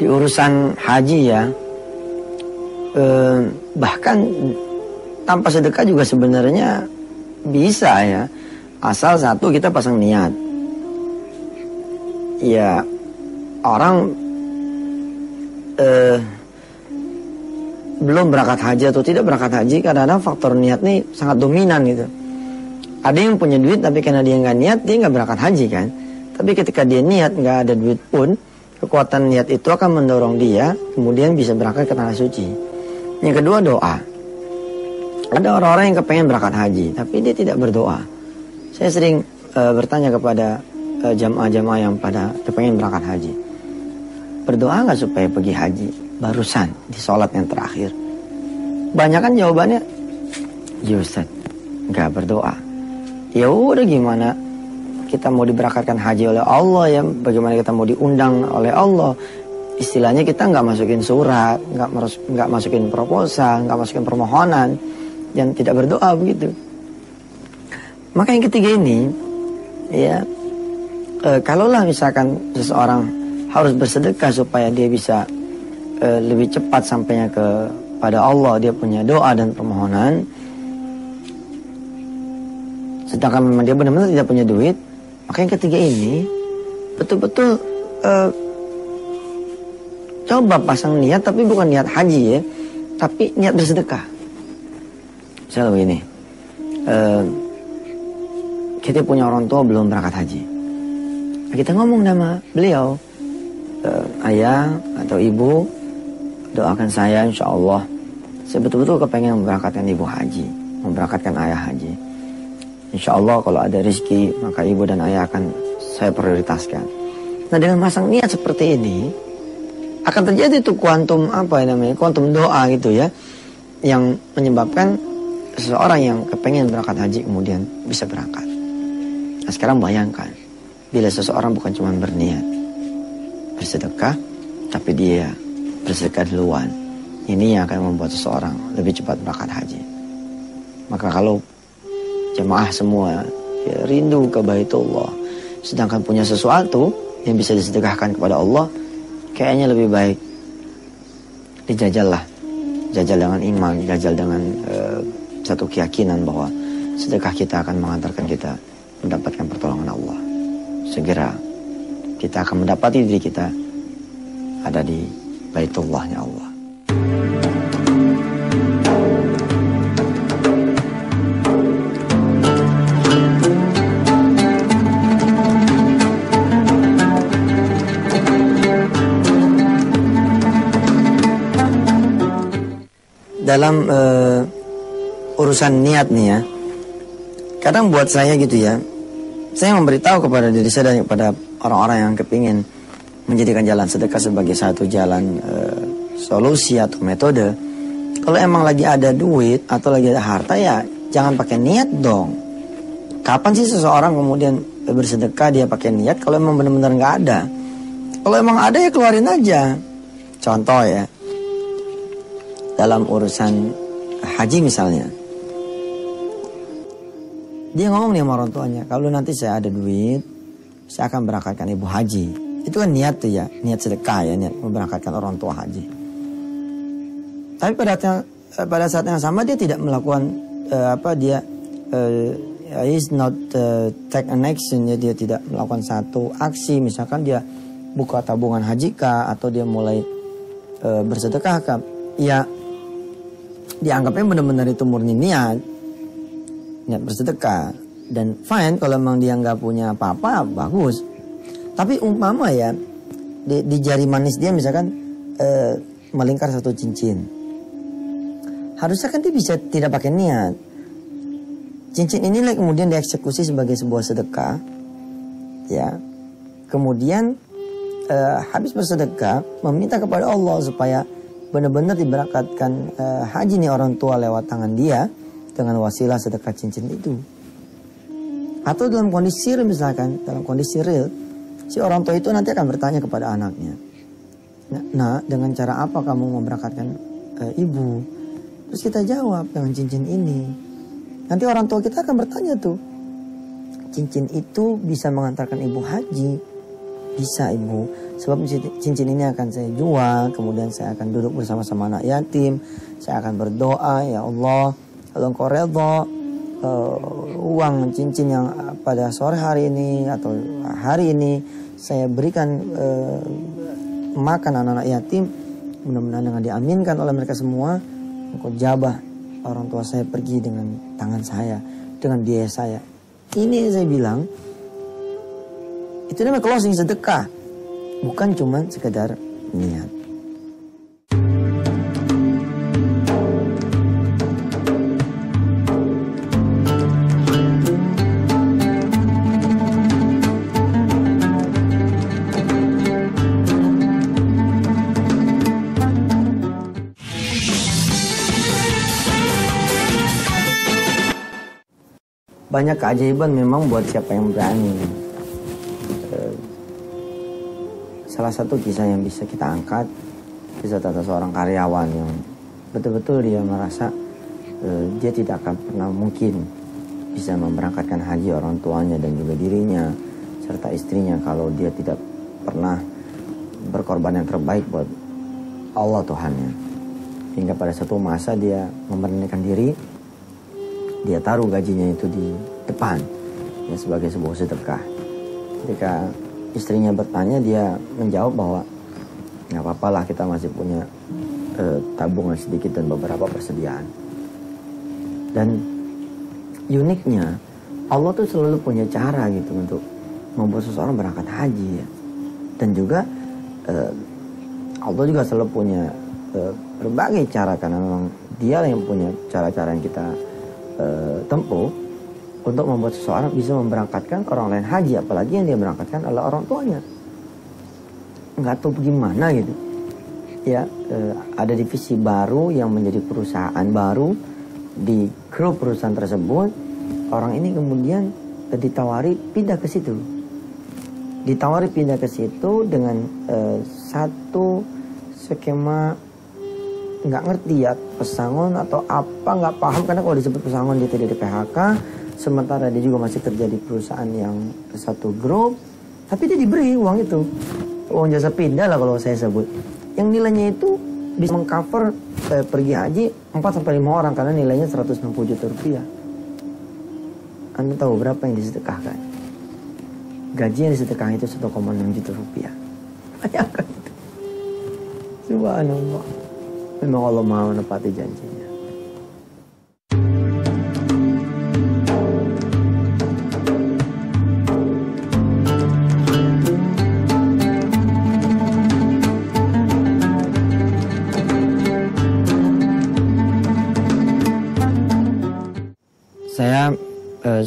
di urusan haji ya, bahkan tanpa sedekah juga sebenarnya bisa ya, asal satu kita pasang niat. Ya orang belum berangkat haji atau tidak berangkat haji, kadang-kadang faktor niat nih sangat dominan gitu. Ada yang punya duit tapi karena dia nggak niat, dia nggak berangkat haji kan. Tapi ketika dia niat, nggak ada duit pun, kekuatan niat itu akan mendorong dia kemudian bisa berangkat ke tanah suci. Yang kedua, doa. Ada orang-orang yang kepengen berangkat haji tapi dia tidak berdoa. Saya sering bertanya kepada jamaah-jamaah yang pada kepengen berangkat haji, berdoa nggak supaya pergi haji barusan di sholat yang terakhir? Banyak kan jawabannya, ya Ustaz, nggak berdoa. Ya udah, gimana kita mau diberangkatkan haji oleh Allah ya, bagaimana kita mau diundang oleh Allah? Istilahnya kita nggak masukin surat, nggak masukin proposal, nggak masukin permohonan, yang tidak berdoa begitu. Maka yang ketiga ini, ya, kalaulah misalkan seseorang harus bersedekah supaya dia bisa lebih cepat sampainya kepada Allah, dia punya doa dan permohonan, sedangkan memang dia benar-benar tidak punya duit, maka yang ketiga ini betul-betul coba pasang niat, tapi bukan niat haji ya, tapi niat bersedekah. Misalnya begini, kita punya orang tua belum berangkat haji, kita ngomong sama beliau, ayah atau ibu, doakan saya, insya Allah saya betul-betul kepengen memberangkatkan ibu haji, memberangkatkan ayah haji. Insya Allah kalau ada rezeki, maka ibu dan ayah akan saya prioritaskan. Nah, dengan masang niat seperti ini, akan terjadi tuh kuantum kuantum doa gitu ya, yang menyebabkan seseorang yang kepengen berangkat haji kemudian bisa berangkat. Nah, sekarang bayangkan bila seseorang bukan cuma berniat bersedekah, tapi dia bersedekah duluan, ini yang akan membuat seseorang lebih cepat berangkat haji. Maka kalau jemaah semua ya, rindu ke Baitullah, sedangkan punya sesuatu yang bisa disedekahkan kepada Allah, kayaknya lebih baik dijajal lah, jajal dengan iman, jajal dengan satu keyakinan bahwa sedekah kita akan mengantarkan kita mendapatkan pertolongan Allah. Segera kita akan mendapati diri kita ada di Baitullahnya Allah. Dalam urusan niat nih ya, kadang buat saya gitu ya, saya memberitahu kepada diri saya dan kepada orang-orang yang kepingin menjadikan jalan sedekah sebagai satu jalan solusi atau metode. Kalau emang lagi ada duit atau lagi ada harta ya jangan pakai niat dong. Kapan sih seseorang kemudian bersedekah dia pakai niat kalau emang benar-benar nggak ada? Kalau emang ada ya keluarin aja. Contoh ya, dalam urusan haji misalnya, dia ngomong nih sama orang tuanya, kalau nanti saya ada duit, saya akan berangkatkan ibu haji. Itu kan niat tuh ya, niat sedekah ya, niat memberangkatkan orang tua haji. Tapi pada saat yang sama dia tidak melakukan is not take an action ya, dia tidak melakukan satu aksi, misalkan dia buka tabungan haji kah, atau dia mulai bersedekah kah, ya dianggapnya benar-benar itu murni niat bersedekah, dan fine kalau memang dia nggak punya apa-apa, bagus. Tapi umpama ya di jari manis dia misalkan melingkar satu cincin, harusnya kan dia bisa tidak pakai niat. Cincin inilah kemudian dieksekusi sebagai sebuah sedekah, ya. Kemudian habis bersedekah meminta kepada Allah supaya benar-benar diberangkatkan haji nih orang tua lewat tangan dia dengan wasilah sedekah cincin itu. Atau dalam kondisi real misalkan, dalam kondisi real, si orang tua itu nanti akan bertanya kepada anaknya, nah dengan cara apa kamu memberangkatkan ibu? Terus kita jawab dengan cincin ini. Nanti orang tua kita akan bertanya tuh, cincin itu bisa mengantarkan ibu haji? Bisa ibu. sebab cincin ini akan saya jual, kemudian saya akan duduk bersama-sama anak yatim, saya akan berdoa, ya Allah, kalau Engkau redha uang cincin yang pada sore hari ini atau hari ini saya berikan makan anak-anak yatim, mudah-mudahan dengan diaminkan oleh mereka semua, Engkau jabah orang tua saya pergi dengan tangan saya, dengan biaya saya. Ini saya bilang, itu namanya closing sedekah, bukan cuma sekedar niat. Banyak keajaiban memang buat siapa yang berani. Salah satu kisah yang bisa kita angkat, kisah tentang seorang karyawan yang betul-betul dia merasa dia tidak akan pernah mungkin bisa memberangkatkan haji orang tuanya dan juga dirinya serta istrinya kalau dia tidak pernah berkorban yang terbaik buat Allah Tuhannya. Hingga pada satu masa dia memberanikan diri, dia taruh gajinya itu di depan ya, sebagai sebuah sedekah. Ketika istrinya bertanya, dia menjawab bahwa nggak apa-apa lah, kita masih punya tabungan sedikit dan beberapa persediaan. Dan uniknya Allah tuh selalu punya cara gitu untuk membuat seseorang berangkat haji ya. Dan juga Allah juga selalu punya berbagai cara, karena memang dia yang punya cara-cara yang kita tempuh untuk membuat seseorang bisa memberangkatkan orang lain haji, apalagi yang dia berangkatkan adalah orang tuanya. Nggak tahu bagaimana gitu ya, ada divisi baru yang menjadi perusahaan baru di grup perusahaan tersebut. Orang ini kemudian ditawari pindah ke situ, dengan satu skema, nggak ngerti ya, pesangon atau apa, nggak paham, karena kalau disebut pesangon dia tidak di PHK, sementara dia juga masih kerja di perusahaan yang satu grup, tapi dia diberi uang itu, uang jasa pindah lah kalau saya sebut, yang nilainya itu bisa mengcover pergi haji 4-5 orang, karena nilainya 160 juta rupiah. Anda tahu berapa yang disedekahkan? Gaji yang disedekahkan itu 1,6 juta rupiah. Bayangkan itu. Subhanallah. Memang Allah Maha menepati janjinya. Saya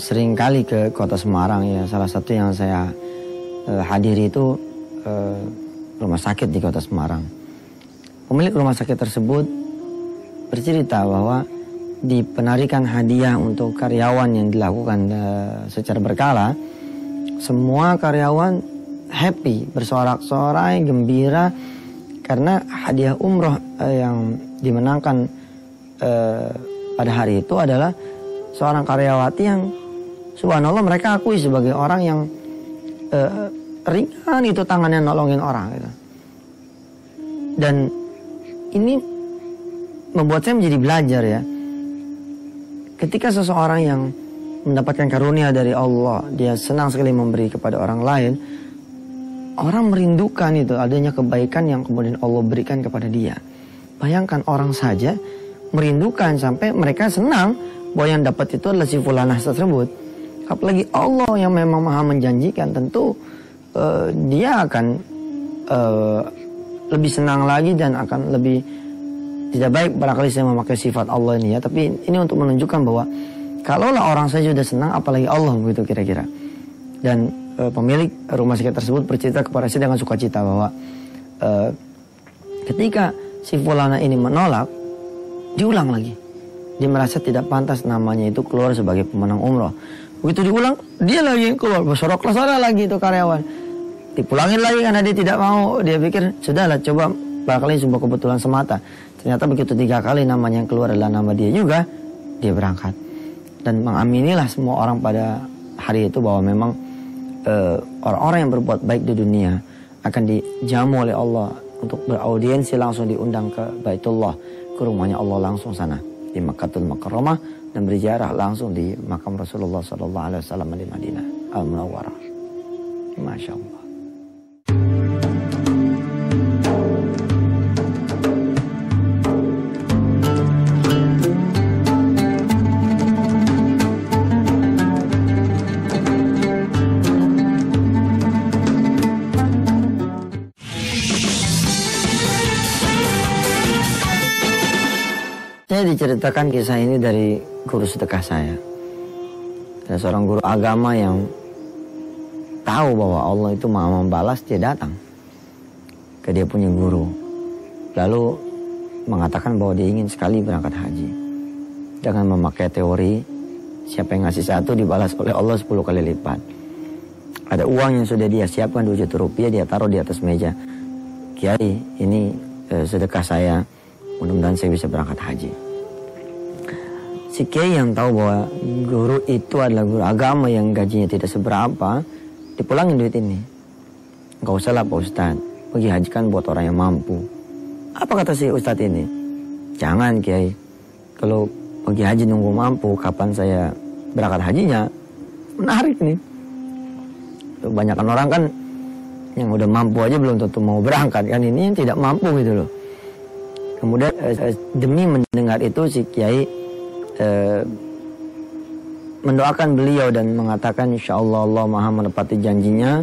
sering kali ke kota Semarang ya. Salah satu yang saya hadiri itu rumah sakit di kota Semarang. Pemilik rumah sakit tersebut bercerita bahwa di penarikan hadiah untuk karyawan yang dilakukan secara berkala, semua karyawan happy, bersorak-sorai, gembira, karena hadiah umroh yang dimenangkan pada hari itu adalah seorang karyawati yang subhanallah mereka akui sebagai orang yang ringan itu tangannya nolongin orang gitu. Dan ini membuat saya menjadi belajar ya. Ketika seseorang yang mendapatkan karunia dari Allah, dia senang sekali memberi kepada orang lain, orang merindukan itu adanya kebaikan yang kemudian Allah berikan kepada dia. Bayangkan orang saja merindukan sampai mereka senang bahwa yang dapat itu adalah si fulanah tersebut. Apalagi Allah yang memang maha menjanjikan, tentu dia akan lebih senang lagi dan akan lebih tidak baik barangkali saya memakai sifat Allah ini ya. Tapi ini untuk menunjukkan bahwa kalaulah orang saja sudah senang, apalagi Allah, begitu kira-kira. Dan pemilik rumah sakit tersebut bercerita kepada saya dengan sukacita bahwa ketika si fulana ini menolak, diulang lagi. Dia merasa tidak pantas namanya itu keluar sebagai pemenang umroh. Begitu diulang, dia lagi keluar, bersorak-sorak lagi itu karyawan. Dipulangin lagi karena dia tidak mau. Dia pikir, sudahlah coba barangkali sebuah kebetulan semata. Ternyata begitu 3 kali namanya yang keluar adalah nama dia juga, dia berangkat. Dan mengaminilah semua orang pada hari itu bahwa memang orang-orang yang berbuat baik di dunia akan dijamu oleh Allah untuk beraudiensi, langsung diundang ke Baitullah, ke rumahnya Allah langsung sana di Makkatul Mukarramah, dan berziarah langsung di makam Rasulullah SAW di Madinah Al-Munawwarah. Masya Allah. Saya diceritakan kisah ini dari guru sedekah saya. Ada seorang guru agama yang tahu bahwa Allah itu maha membalas, dia datang ke dia punya guru. Lalu mengatakan bahwa dia ingin sekali berangkat haji. Dengan memakai teori, siapa yang ngasih satu dibalas oleh Allah 10 kali lipat. Ada uang yang sudah dia siapkan 2 juta rupiah, dia taruh di atas meja. Kiai, ini sedekah saya, mudah-mudahan saya bisa berangkat haji. Si kiai yang tahu bahwa guru itu adalah guru agama yang gajinya tidak seberapa, dipulangin duit ini. Enggak usah lah Pak Ustadz, pergi hajikan buat orang yang mampu. Apa kata si Ustadz ini? Jangan Kiai, kalau pergi haji nunggu mampu, kapan saya berangkat hajinya? Menarik nih. Kebanyakan orang kan yang udah mampu aja belum tentu mau berangkat kan, ini yang tidak mampu gitu loh. Kemudian demi mendengar itu si Kiai mendoakan beliau dan mengatakan insya Allah Allah maha menepati janjinya,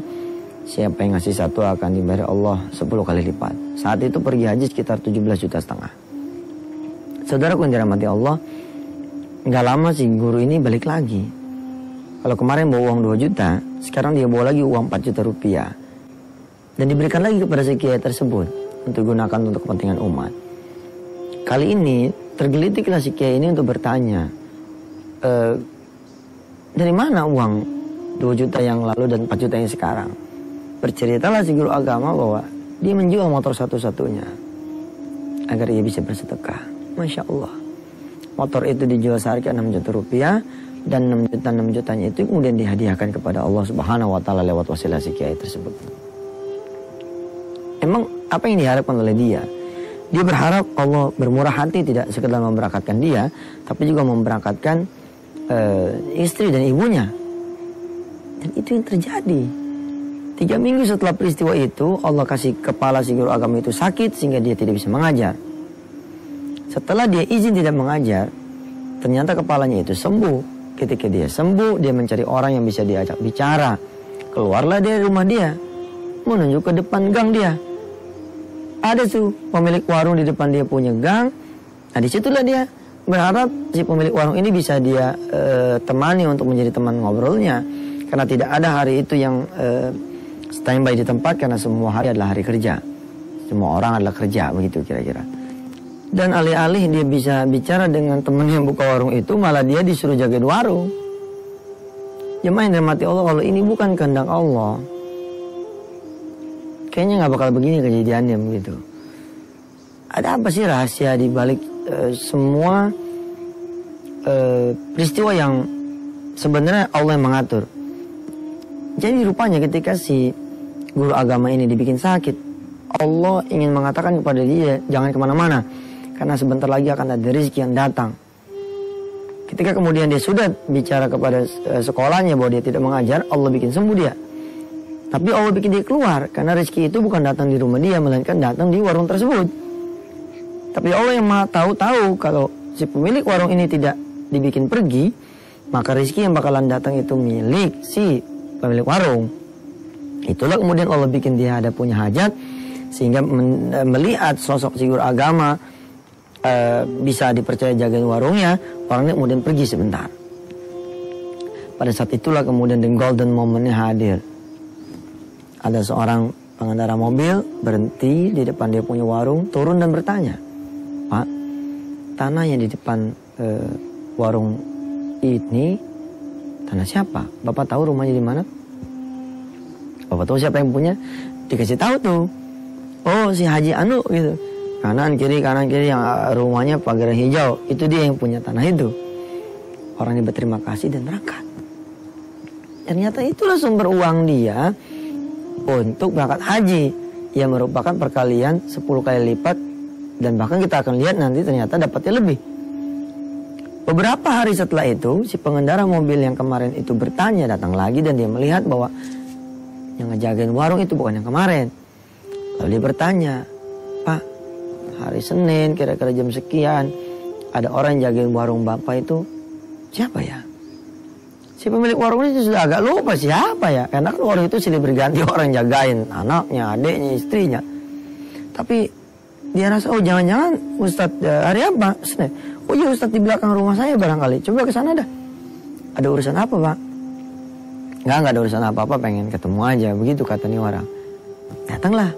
siapa yang ngasih satu akan dibayar Allah 10 kali lipat. Saat itu pergi haji sekitar 17,5 juta. Saudaraku yang dirahmati Allah, nggak lama si guru ini balik lagi. Kalau kemarin bawa uang 2 juta, sekarang dia bawa lagi uang 4 juta rupiah. Dan diberikan lagi kepada si kiai tersebut untuk digunakan untuk kepentingan umat. Kali ini tergelitiklah si kiai ini untuk bertanya, dari mana uang 2 juta yang lalu dan 4 juta yang sekarang? Berceritalah si guru agama bahwa dia menjual motor satu-satunya agar ia bisa bersedekah. Masya Allah. Motor itu dijual seharga 6 juta rupiah, dan 6 jutanya itu kemudian dihadiahkan kepada Allah Subhanahu wa Ta'ala lewat wasilah si kiai tersebut. Emang apa yang diharapkan oleh dia? Dia berharap Allah bermurah hati, tidak sekedar memberangkatkan dia, tapi juga memberangkatkan istri dan ibunya. Dan itu yang terjadi. 3 minggu setelah peristiwa itu, Allah kasih kepala si guru agama itu sakit sehingga dia tidak bisa mengajar. Setelah dia izin tidak mengajar, ternyata kepalanya itu sembuh. Ketika dia sembuh, dia mencari orang yang bisa diajak bicara. Keluarlah dari rumah dia, menuju ke depan gang dia. Ada tuh pemilik warung di depan dia punya gang. Nah disitulah dia berharap si pemilik warung ini bisa dia temani untuk menjadi teman ngobrolnya. Karena tidak ada hari itu yang standby di tempat, karena semua hari adalah hari kerja. Semua orang adalah kerja, begitu kira-kira. Dan alih-alih dia bisa bicara dengan teman yang buka warung itu, malah dia disuruh jagain warung. Jemaah yang dirahmati Allah, kalau ini bukan kehendak Allah, kayaknya nggak bakal begini kejadiannya begitu. Ada apa sih rahasia di balik semua peristiwa yang sebenarnya Allah yang mengatur? Jadi rupanya ketika si guru agama ini dibikin sakit, Allah ingin mengatakan kepada dia jangan kemana-mana, karena sebentar lagi akan ada rezeki yang datang. Ketika kemudian dia sudah bicara kepada sekolahnya bahwa dia tidak mengajar, Allah bikin sembuh dia. Tapi Allah bikin dia keluar, karena rezeki itu bukan datang di rumah dia, melainkan datang di warung tersebut. Tapi Allah yang maha tahu kalau si pemilik warung ini tidak dibikin pergi, maka rezeki yang bakalan datang itu milik si pemilik warung. Itulah kemudian Allah bikin dia ada punya hajat, sehingga melihat sosok si guru agama bisa dipercaya jagain warungnya, orangnya kemudian pergi sebentar. Pada saat itulah kemudian the golden momentnya hadir. Ada seorang pengendara mobil berhenti di depan dia punya warung, turun dan bertanya, Pak, tanah yang di depan warung ini tanah siapa? Bapak tahu rumahnya di mana? Bapak tahu siapa yang punya? Dikasih tahu tuh. Oh, si Haji Anu gitu. Kanan kiri yang rumahnya pagar hijau, itu dia yang punya tanah itu. Orangnya berterima kasih dan berangkat. Ternyata itulah sumber uang dia untuk berangkat haji yang merupakan perkalian 10 kali lipat, dan bahkan kita akan lihat nanti ternyata dapatnya lebih. Beberapa hari setelah itu, si pengendara mobil yang kemarin itu bertanya datang lagi, dan dia melihat bahwa yang ngejagain warung itu bukan yang kemarin. Lalu dia bertanya, "Pak, hari Senin kira-kira jam sekian ada orang yang jagain warung Bapak itu siapa ya?" Si pemilik warung ini sudah agak lupa siapa ya, karena kan warung itu silih berganti orang jagain, anaknya, adiknya, istrinya. Tapi dia rasa, oh jangan-jangan Ustadz hari apa? Senin. Oh iya Ustadz di belakang rumah saya barangkali. Coba ke sana dah. Ada urusan apa Pak? Nggak ada urusan apa-apa, pengen ketemu aja. Begitu kata nih orang. Datanglah.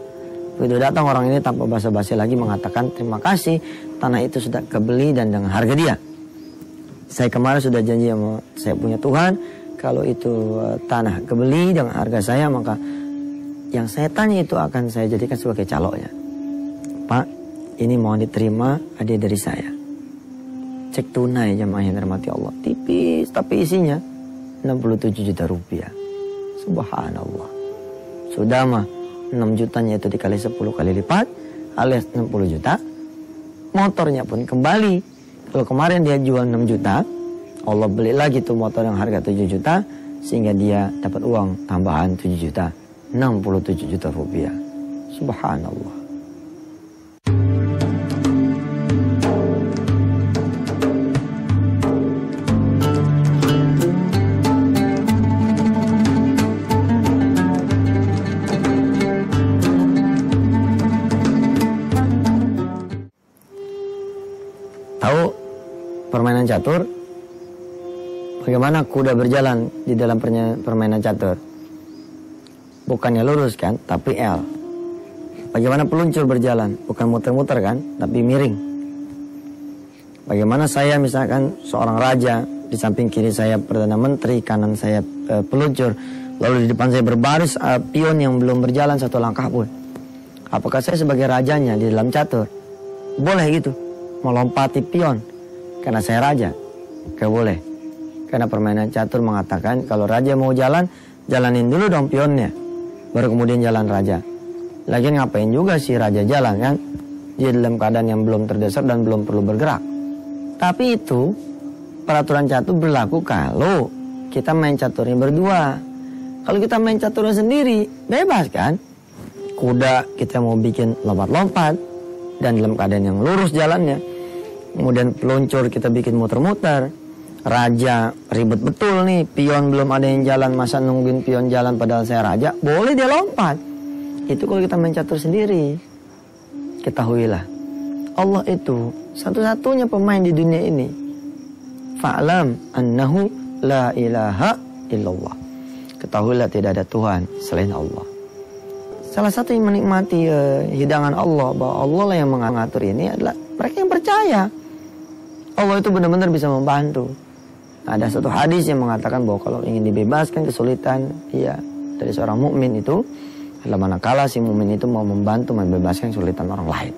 Begitu datang orang ini tanpa basa-basi lagi mengatakan terima kasih, tanah itu sudah kebeli dan dengan harga dia. Saya kemarin sudah janji sama saya punya Tuhan, kalau itu tanah kebeli dengan harga saya, maka yang saya tanya itu akan saya jadikan sebagai caloknya. Pak, ini mohon diterima hadiah dari saya. Cek tunai jamaah yang dirahmati Allah. Tipis tapi isinya 67 juta rupiah. Subhanallah. Sudah mah 6 jutanya itu dikali 10 kali lipat alias 60 juta. Motornya pun kembali. Kalau kemarin dia jual 6 juta, Allah beli lagi tuh motor yang harga 7 juta, sehingga dia dapat uang tambahan 7 juta, 67 juta rupiah. Subhanallah. Tahu permainan catur? Bagaimana kuda berjalan di dalam permainan catur? Bukannya lurus kan, tapi L. Bagaimana peluncur berjalan? Bukan muter-muter kan, tapi miring. Bagaimana saya misalkan seorang raja, di samping kiri saya Perdana Menteri, kanan saya peluncur, lalu di depan saya berbaris pion yang belum berjalan satu langkah pun. Apakah saya sebagai rajanya di dalam catur? Boleh gitu. Melompati pion karena saya raja? Gak boleh, karena permainan catur mengatakan kalau raja mau jalan, jalanin dulu dong pionnya, baru kemudian jalan raja. Lagian ngapain juga si raja jalan kan? Dia dalam keadaan yang belum terdesak dan belum perlu bergerak. Tapi itu peraturan catur berlaku kalau kita main caturnya berdua. Kalau kita main caturnya sendiri, bebas kan? Kuda kita mau bikin lompat-lompat dan dalam keadaan yang lurus jalannya. Kemudian peluncur kita bikin muter-muter. Raja ribet betul nih, pion belum ada yang jalan, masa nungguin pion jalan padahal saya raja? Boleh dia lompat. Itu kalau kita main catur sendiri. Ketahuilah, Allah itu satu-satunya pemain di dunia ini. Fa'lam annahu la ilaha illallah. Ketahuilah tidak ada Tuhan selain Allah. Salah satu yang menikmati hidangan Allah, bahwa Allah lah yang mengatur ini, adalah mereka yang percaya Allah itu benar-benar bisa membantu. Ada satu hadis yang mengatakan bahwa kalau ingin dibebaskan kesulitan dari seorang mukmin itu adalah manakala si mukmin itu mau membantu membebaskan kesulitan orang lain.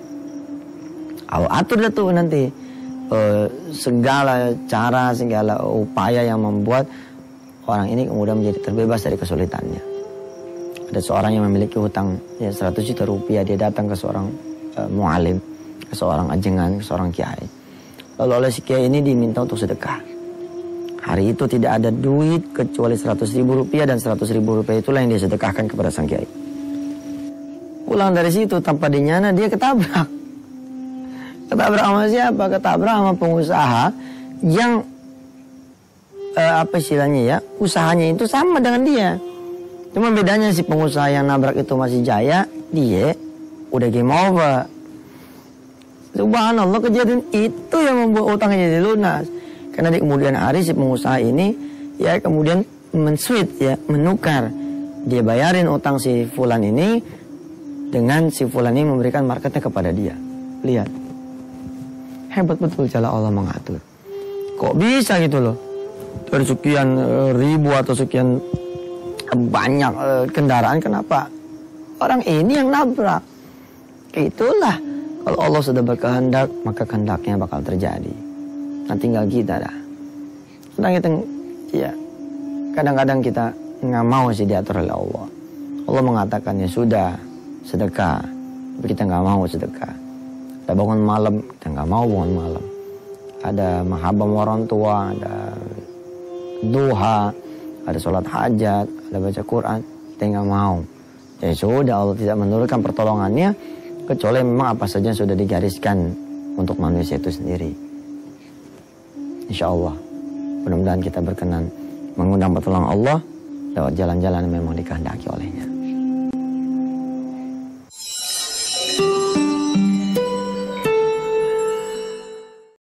Allah atur dah tuh nanti segala cara, segala upaya yang membuat orang ini kemudian menjadi terbebas dari kesulitannya. Ada seorang yang memiliki hutang 100 juta rupiah, dia datang ke seorang mu'alim, ke seorang ajengan, ke seorang kiai. Lalu oleh si kiai ini diminta untuk sedekah. Hari itu tidak ada duit kecuali 100.000 rupiah, dan 100.000 rupiah itulah yang dia sedekahkan kepada sang kiai. Pulang dari situ tanpa dinyana dia ketabrak. Ketabrak sama siapa? Ketabrak sama pengusaha yang apa istilahnya ya, usahanya itu sama dengan dia. Cuma bedanya si pengusaha yang nabrak itu masih jaya, dia udah game over. Subhanallah, kejadian itu yang membuat utangnya jadi lunas. Karena di kemudian hari si pengusaha ini kemudian menukar. Dia bayarin utang si fulan ini dengan si fulan ini memberikan marketnya kepada dia. Lihat, hebat betul cara Allah mengatur. Kok bisa gitu loh? Dari sekian ribu atau sekian banyak kendaraan, kenapa orang ini yang nabrak? Itulah, kalau Allah sudah berkehendak, maka kehendaknya bakal terjadi. Nah tinggal kita dah. Kadang-kadang kita nggak mau sih diatur oleh Allah. Allah mengatakan ya sudah sedekah, tapi kita nggak mau sedekah. Ada bangun malam, kita nggak mau bangun malam. Ada mahabbah orang tua, ada duha, ada sholat hajat, ada baca Quran, kita nggak mau. Ya sudah, Allah tidak menurunkan pertolongannya kecuali memang apa saja yang sudah digariskan untuk manusia itu sendiri. Insya Allah, mudah-mudahan kita berkenan mengundang pertolongan Allah lewat jalan-jalan yang memang dikehendaki olehnya.